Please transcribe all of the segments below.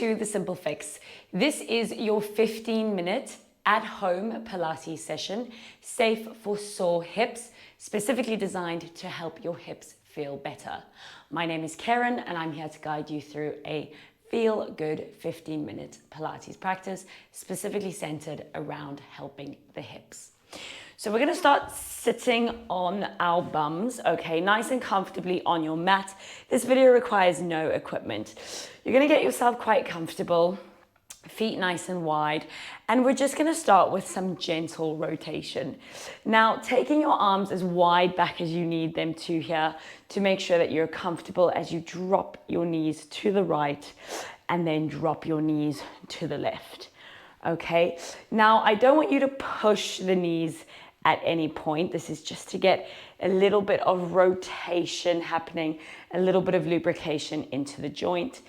to The Simple Fix. This is your 15-minute at-home Pilates session, safe for sore hips, specifically designed to help your hips feel better. My name is Kerryn and I'm here to guide you through a feel-good 15-minute Pilates practice, specifically centered around helping the hips. So we're going to start sitting on our bums, okay, nice and comfortably on your mat. This video requires no equipment. You're going to get yourself quite comfortable, feet nice and wide, and we're just going to start with some gentle rotation. Now, taking your arms as wide back as you need them to here to make sure that you're comfortable as you drop your knees to the right and then drop your knees to the left. Okay, now I don't want you to push the knees at any point. This is just to get a little bit of rotation happening, a little bit of lubrication into the joint.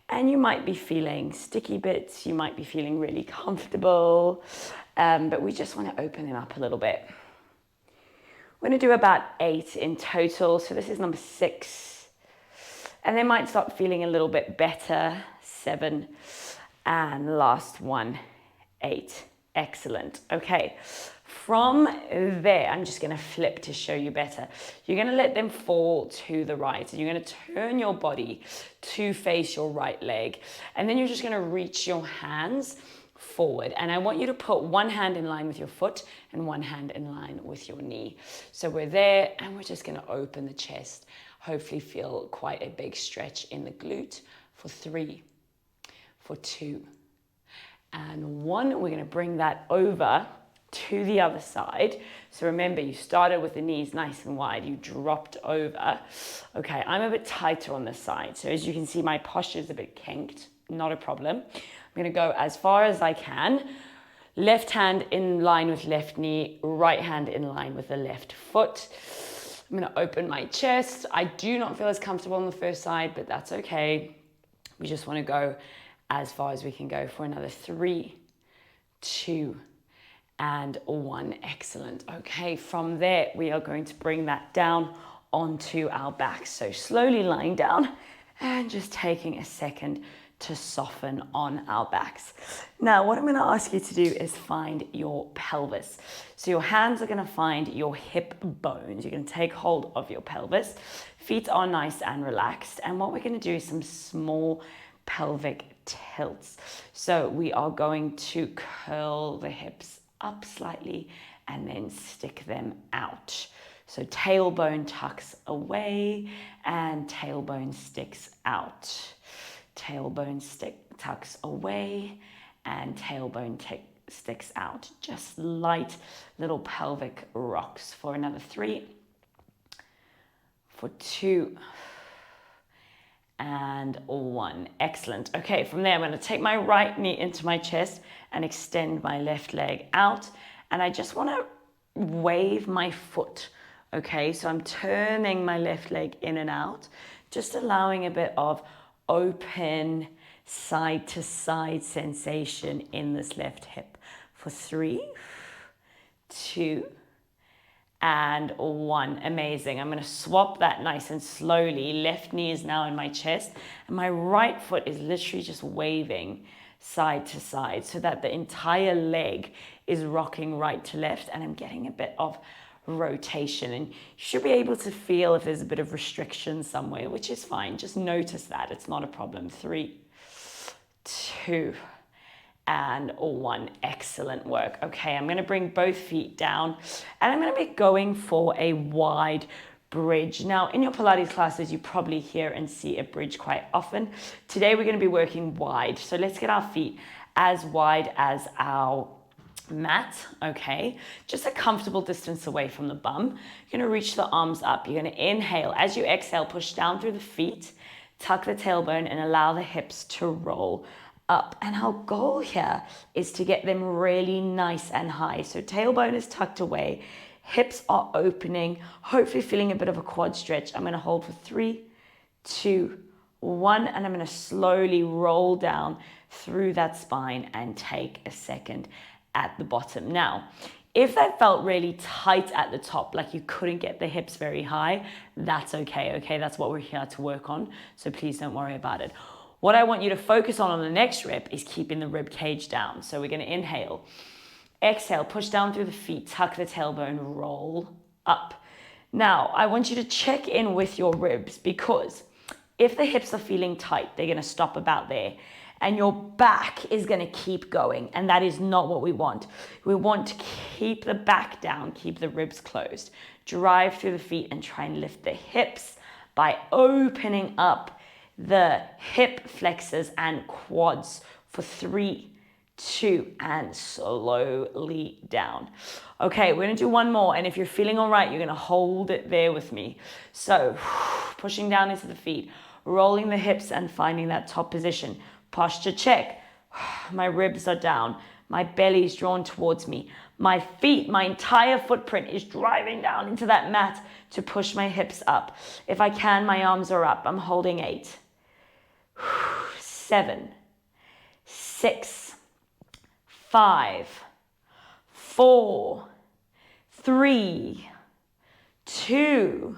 And you might be feeling sticky bits, you might be feeling really comfortable, but we just want to open it up a little bit. We're going to do about 8 in total, so this is number 6. And they might start feeling a little bit better, 7, and last one, 8. Excellent. Okay, from there, I'm just going to flip to show you better. You're going to let them fall to the right, and you're going to turn your body to face your right leg, and then you're just going to reach your hands forward, and I want you to put one hand in line with your foot and one hand in line with your knee. So we're there, and we're just going to open the chest, hopefully feel quite a big stretch in the glute for 3, for 2, and 1. We're going to bring that over to the other side. So remember, you started with the knees nice and wide, you dropped over. Okay, I'm a bit tighter on this side, so as you can see, my posture is a bit kinked. Not a problem. I'm going to go as far as I can. Left hand in line with left knee, right hand in line with the left foot. I'm going to open my chest. I do not feel as comfortable on the first side, but that's okay. We just want to go as far as we can go for another 3, 2, and 1. Excellent. Okay, from there, we are going to bring that down onto our back. So slowly lying down and just taking a second to soften on our backs. Now, what I'm going to ask you to do is find your pelvis. So your hands are going to find your hip bones. You're going to take hold of your pelvis. Feet are nice and relaxed. And what we're going to do is some small pelvic tilts. So we are going to curl the hips up slightly and then stick them out. So tailbone tucks away and tailbone sticks out. Tailbone tucks away and tailbone sticks out. Just light little pelvic rocks for another 3, for 2, and 1. Excellent. Okay, from there, I'm going to take my right knee into my chest and extend my left leg out. And I just want to wave my foot. Okay, so I'm turning my left leg in and out, just allowing a bit of open side to side sensation in this left hip for 3, 2, and 1. Amazing. I'm going to swap that nice and slowly. Left knee is now in my chest and my right foot is literally just waving side to side so that the entire leg is rocking right to left, and I'm getting a bit of rotation, and you should be able to feel if there's a bit of restriction somewhere, which is fine. Just notice that. It's not a problem. 3, 2, and 1. Excellent work. Okay, I'm going to bring both feet down and I'm going to be going for a wide bridge. Now, in your Pilates classes, you probably hear and see a bridge quite often. Today, we're going to be working wide. So let's get our feet as wide as our mat, okay? Just a comfortable distance away from the bum. You're going to reach the arms up. You're going to inhale. As you exhale, push down through the feet, tuck the tailbone, and allow the hips to roll up. And our goal here is to get them really nice and high. So tailbone is tucked away, hips are opening, hopefully feeling a bit of a quad stretch. I'm going to hold for 3, 2, 1, and I'm going to slowly roll down through that spine and take a second at the bottom. Now, if that felt really tight at the top, like you couldn't get the hips very high, that's okay, okay? That's what we're here to work on, so please don't worry about it. What I want you to focus on the next rep is keeping the rib cage down. So we're going to inhale, exhale, push down through the feet, tuck the tailbone, roll up. Now, I want you to check in with your ribs, because if the hips are feeling tight, they're going to stop about there. And your back is going to keep going. And that is not what we want. We want to keep the back down, keep the ribs closed. Drive through the feet and try and lift the hips by opening up the hip flexors and quads for 3, 2, and slowly down. Okay, we're going to do one more. And if you're feeling all right, you're going to hold it there with me. So pushing down into the feet, rolling the hips and finding that top position. Posture check. My ribs are down. My belly is drawn towards me. My feet, my entire footprint is driving down into that mat to push my hips up. If I can, my arms are up. I'm holding 8, 7, 6, 5, 4, 3, 2,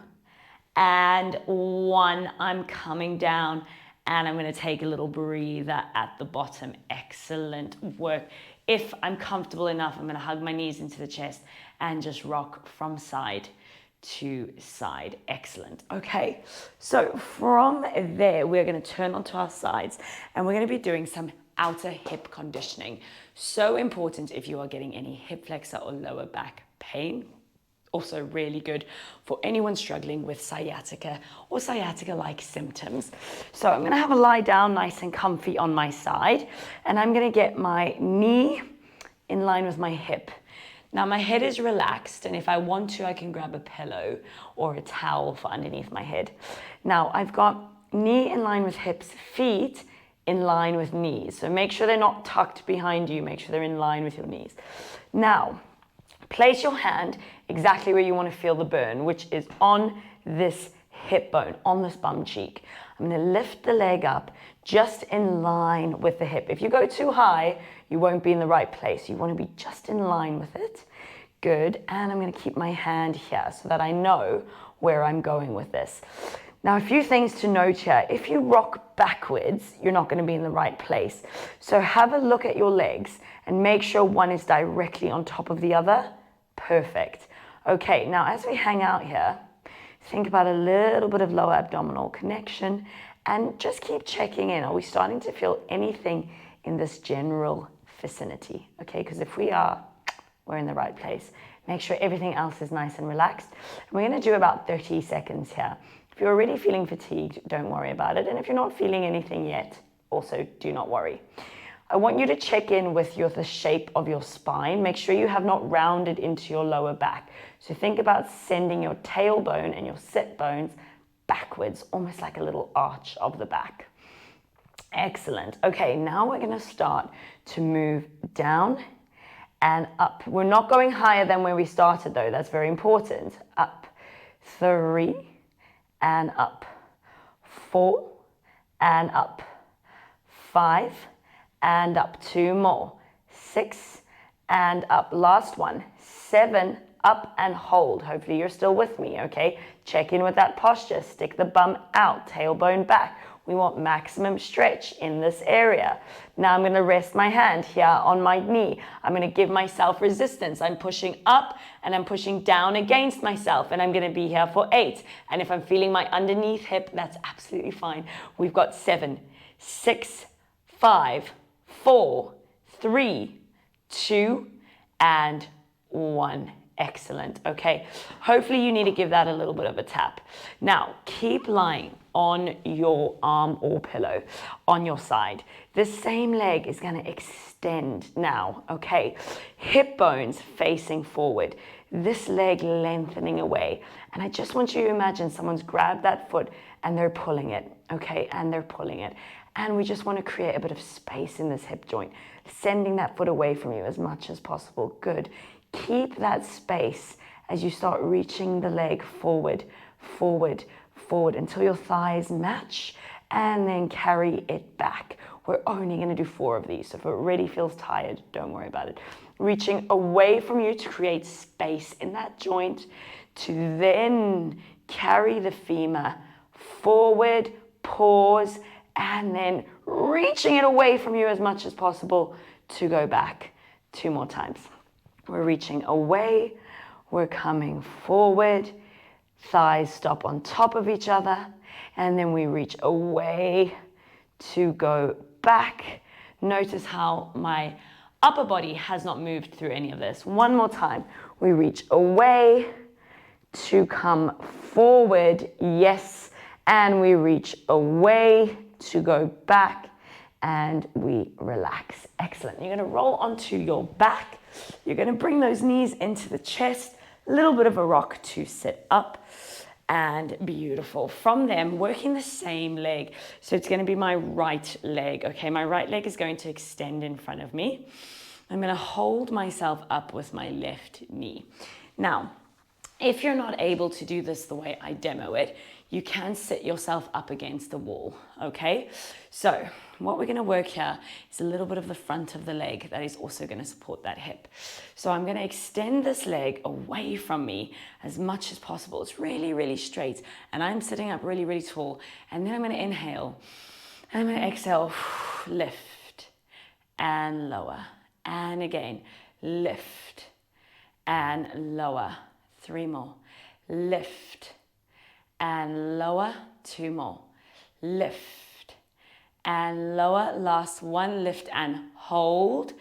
and 1. I'm coming down. And I'm going to take a little breather at the bottom. Excellent work. If I'm comfortable enough, I'm going to hug my knees into the chest and just rock from side to side. Excellent. Okay, so from there, we're going to turn onto our sides and we're going to be doing some outer hip conditioning. So important if you are getting any hip flexor or lower back pain. Also really good for anyone struggling with sciatica or sciatica-like symptoms. So I'm going to have a lie down nice and comfy on my side, and I'm going to get my knee in line with my hip. Now my head is relaxed, and if I want to, I can grab a pillow or a towel for underneath my head. Now I've got knee in line with hips, feet in line with knees. So make sure they're not tucked behind you. Make sure they're in line with your knees. Now, place your hand exactly where you want to feel the burn, which is on this hip bone, on this bum cheek. I'm going to lift the leg up just in line with the hip. If you go too high, you won't be in the right place. You want to be just in line with it. Good. And I'm going to keep my hand here so that I know where I'm going with this. Now, a few things to note here. If you rock backwards, you're not going to be in the right place. So have a look at your legs and make sure one is directly on top of the other. Perfect. Okay, now as we hang out here, think about a little bit of lower abdominal connection and just keep checking in. Are we starting to feel anything in this general vicinity? Okay, because if we are, we're in the right place. Make sure everything else is nice and relaxed. And we're going to do about 30 seconds here. If you're already feeling fatigued, don't worry about it. And if you're not feeling anything yet, also do not worry. I want you to check in with the shape of your spine. Make sure you have not rounded into your lower back. So think about sending your tailbone and your sit bones backwards, almost like a little arch of the back. Excellent. Okay, now we're going to start to move down and up. We're not going higher than where we started though. That's very important. Up. 3 and up. 4 and up. 5 and up. 2 more. 6 and up. Last one. 7 up and hold. Hopefully you're still with me, okay? Check in with that posture. Stick the bum out, tailbone back. We want maximum stretch in this area. Now I'm going to rest my hand here on my knee. I'm going to give myself resistance. I'm pushing up and I'm pushing down against myself, and I'm going to be here for 8. And if I'm feeling my underneath hip, that's absolutely fine. We've got 7, 6, 5, 4, 3, 2, and 1. Excellent. Okay. Hopefully you need to give that a little bit of a tap. Now, keep lying on your arm or pillow on your side. This same leg is going to extend now. Okay. Hip bones facing forward. This leg lengthening away. And I just want you to imagine someone's grabbed that foot and they're pulling it. Okay. And they're pulling it. And we just want to create a bit of space in this hip joint, sending that foot away from you as much as possible. Good. Keep that space as you start reaching the leg forward, forward, forward until your thighs match, and then carry it back. We're only going to do 4 of these. So if it already feels tired, don't worry about it. Reaching away from you to create space in that joint to then carry the femur forward, pause, and then reaching it away from you as much as possible to go back. 2 more times. We're reaching away, we're coming forward, thighs stop on top of each other, and then we reach away to go back. Notice how my upper body has not moved through any of this. 1 more time. We reach away to come forward, yes, and we reach away to go back, and we relax. Excellent. You're going to roll onto your back. You're going to bring those knees into the chest, a little bit of a rock to sit up, and beautiful. From there, I'm working the same leg. So it's going to be my right leg. Okay, my right leg is going to extend in front of me. I'm going to hold myself up with my left knee. Now, if you're not able to do this the way I demo it, you can sit yourself up against the wall, okay? So what we're gonna work here is a little bit of the front of the leg that is also gonna support that hip. So I'm gonna extend this leg away from me as much as possible. It's really, really straight. And I'm sitting up really, really tall. And then I'm gonna inhale. And I'm gonna exhale, lift and lower. And again, lift and lower. 3 more. Lift and lower. 2 more. Lift and lower. Last one. Lift and hold.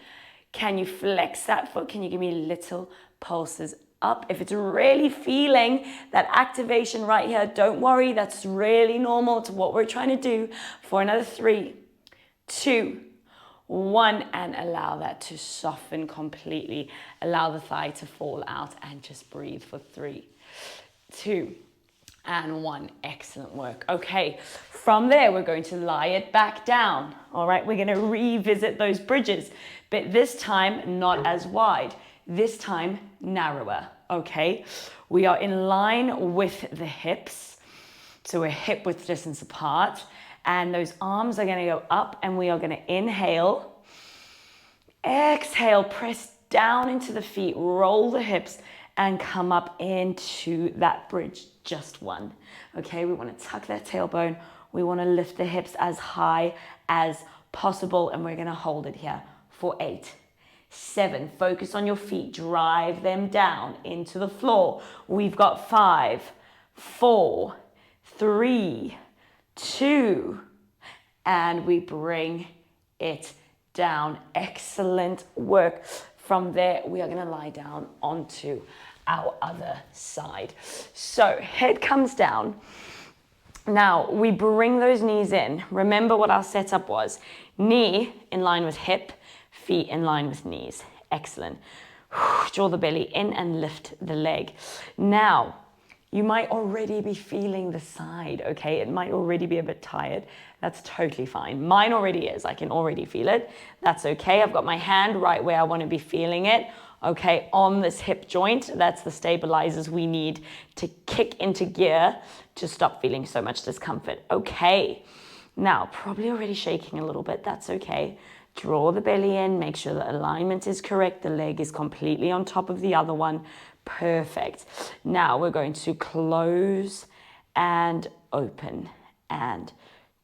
Can you flex that foot? Can you give me little pulses up? If it's really feeling that activation right here, don't worry. That's really normal to what we're trying to do for another 3, 2, 1, and allow that to soften completely. Allow the thigh to fall out and just breathe for 3, 2, and 1. Excellent work. Okay, from there, we're going to lie it back down. All right, we're going to revisit those bridges, but this time not as wide. This time narrower. Okay, we are in line with the hips. So we're hip width distance apart. And those arms are going to go up, and we are going to inhale, exhale, press down into the feet, roll the hips, and come up into that bridge. Just 1. Okay, we want to tuck that tailbone. We want to lift the hips as high as possible, and we're going to hold it here for 8, 7. Focus on your feet. Drive them down into the floor. We've got 5, 4, 3, 2, and we bring it down. Excellent work. From there, we are going to lie down onto our other side. So head comes down. Now we bring those knees in. Remember what our setup was. Knee in line with hip, feet in line with knees. Excellent. Draw the belly in and lift the leg. Now, you might already be feeling the side, okay? It might already be a bit tired. That's totally fine. Mine already is. I can already feel it. That's okay. I've got my hand right where I want to be feeling it, okay, on this hip joint. That's the stabilizers we need to kick into gear to stop feeling so much discomfort. Okay. Now, probably already shaking a little bit. That's okay. Draw the belly in. Make sure the alignment is correct. The leg is completely on top of the other one. Perfect. Now we're going to close and open, and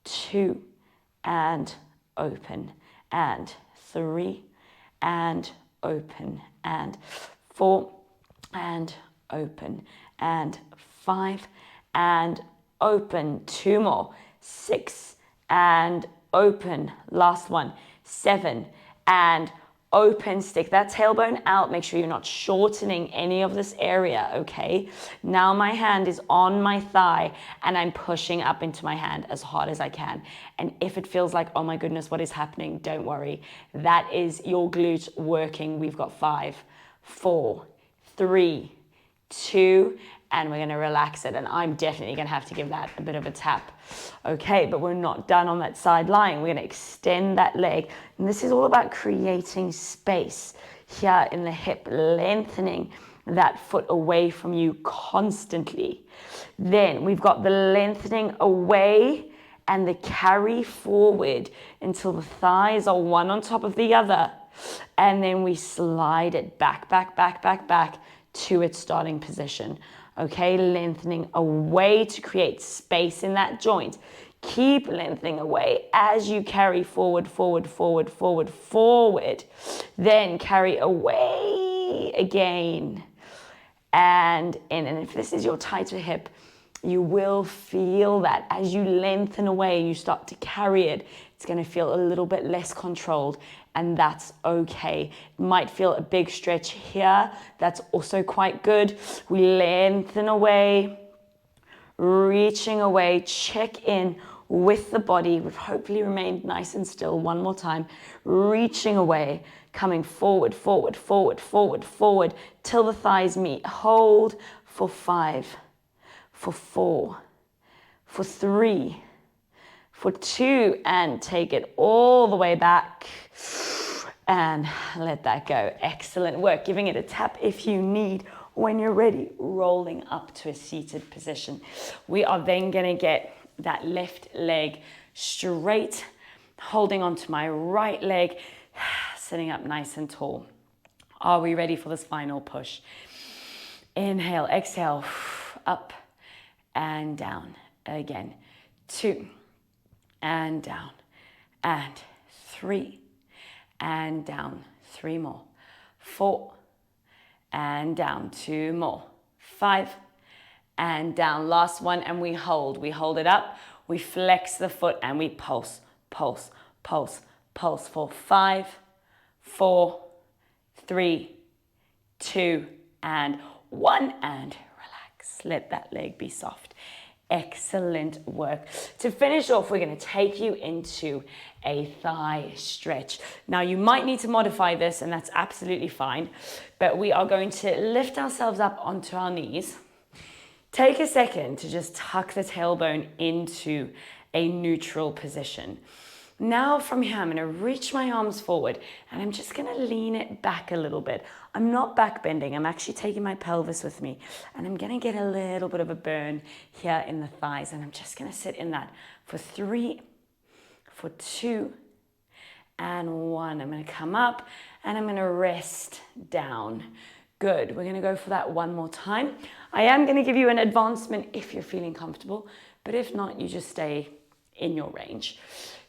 2 and open, and 3 and open, and 4 and open, and 5 and open. 2 more. 6 and open. Last one. 7 and open. Stick that tailbone out. Make sure you're not shortening any of this area, okay? Now my hand is on my thigh, and I'm pushing up into my hand as hard as I can. And if it feels like, oh my goodness, what is happening? Don't worry. That is your glute working. We've got 5, 4, 3, 2, and we're gonna relax it. And I'm definitely gonna have to give that a bit of a tap. Okay, but we're not done on that side lying. We're gonna extend that leg. And this is all about creating space here in the hip, lengthening that foot away from you constantly. Then we've got the lengthening away and the carry forward until the thighs are one on top of the other. And then we slide it back, back, back, back, back to its starting position. Okay, lengthening away to create space in that joint. Keep lengthening away as you carry forward, forward, forward, forward, forward. Then carry away again and in. And if this is your tighter hip, you will feel that as you lengthen away, you start to carry it. It's going to feel a little bit less controlled, and that's okay. It might feel a big stretch here. That's also quite good. We lengthen away, reaching away, check in with the body. We've hopefully remained nice and still. One more time, reaching away, coming forward, forward, forward, forward, forward, till the thighs meet. Hold for 5, for 4, for 3, for 2, and take it all the way back and let that go. Excellent work. Giving it a tap if you need. When you're ready, rolling up to a seated position. We are then going to get that left leg straight, holding onto my right leg, sitting up nice and tall. Are we ready for this final push? Inhale, exhale, up and down again. 2 and down, and 3 and down. 3 more. 4 and down. 2 more. 5 and down. Last one, and we hold. We hold it up. We flex the foot and we pulse, pulse, pulse, pulse for 5, 4, 3, 2, and 1, and relax. Let that leg be soft. Excellent work. To finish off, we're going to take you into a thigh stretch. Now, you might need to modify this, and that's absolutely fine, but we are going to lift ourselves up onto our knees. Take a second to just tuck the tailbone into a neutral position. Now from here, I'm going to reach my arms forward and I'm just going to lean it back a little bit. I'm not back bending. I'm actually taking my pelvis with me, and I'm going to get a little bit of a burn here in the thighs, and I'm just going to sit in that for 3, for 2, and 1. I'm going to come up and I'm going to rest down. Good. We're going to go for that one more time. I am going to give you an advancement if you're feeling comfortable, but if not, you just stay in your range.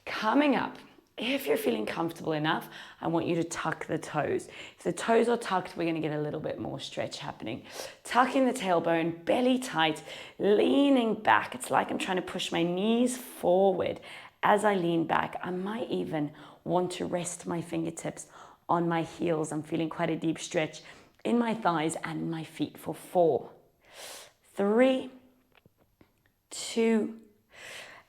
Coming up, if you're feeling comfortable enough, I want you to tuck the toes. If the toes are tucked, we're going to get a little bit more stretch happening. Tucking the tailbone, belly tight, leaning back. It's like I'm trying to push my knees forward. As I lean back, I might even want to rest my fingertips on my heels. I'm feeling quite a deep stretch in my thighs and my feet for 4, 3, 2,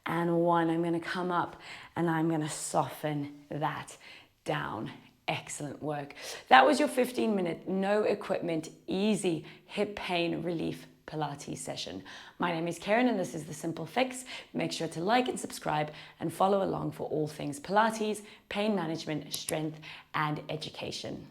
and 1. I'm going to come up and I'm going to soften that down. Excellent work. That was your 15-minute, no equipment, easy hip pain relief Pilates session. My name is Kerryn and this is The Simple Fix. Make sure to like and subscribe and follow along for all things Pilates, pain management, strength, and education.